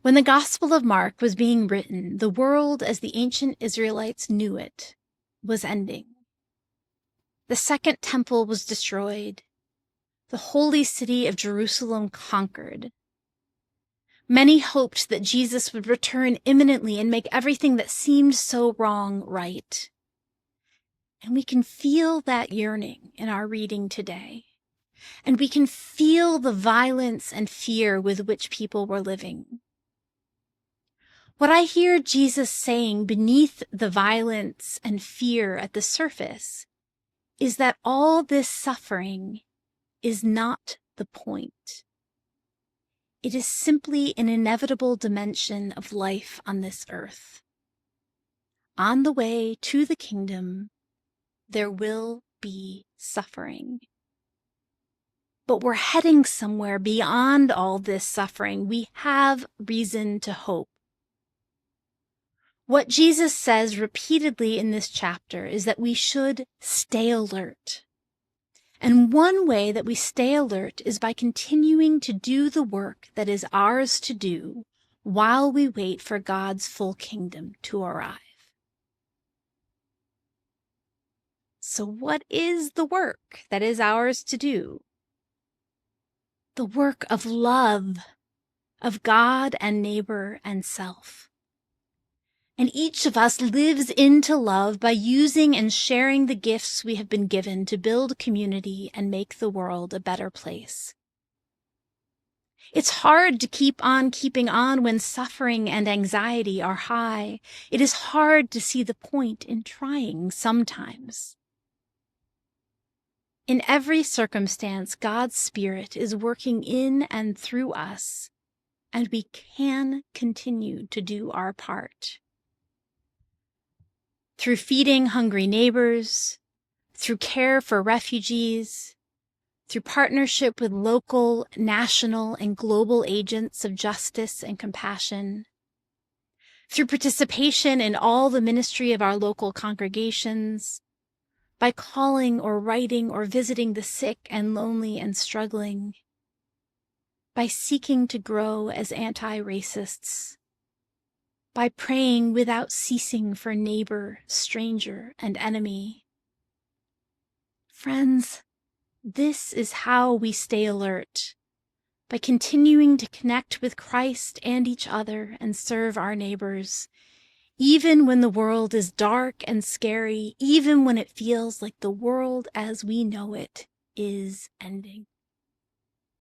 When the Gospel of Mark was being written, the world as the ancient Israelites knew it was ending. The Second Temple was destroyed. The holy city of Jerusalem conquered. Many hoped that Jesus would return imminently and make everything that seemed so wrong right. And we can feel that yearning in our reading today. And we can feel the violence and fear with which people were living. What I hear Jesus saying beneath the violence and fear at the surface is that all this suffering is not the point. It is simply an inevitable dimension of life on this earth. On the way to the kingdom, there will be suffering. But we're heading somewhere beyond all this suffering. We have reason to hope. What Jesus says repeatedly in this chapter is that we should stay alert. And one way that we stay alert is by continuing to do the work that is ours to do while we wait for God's full kingdom to arrive. So what is the work that is ours to do? The work of love, of God and neighbor and self. And each of us lives into love by using and sharing the gifts we have been given to build community and make the world a better place. It's hard to keep on keeping on when suffering and anxiety are high. It is hard to see the point in trying sometimes. In every circumstance, God's Spirit is working in and through us, and we can continue to do our part. Through feeding hungry neighbors, through care for refugees, through partnership with local, national, and global agents of justice and compassion, through participation in all the ministry of our local congregations, by calling or writing or visiting the sick and lonely and struggling, by seeking to grow as anti-racists, by praying without ceasing for neighbor, stranger, and enemy. Friends, this is how we stay alert, by continuing to connect with Christ and each other and serve our neighbors, even when the world is dark and scary, even when it feels like the world as we know it is ending.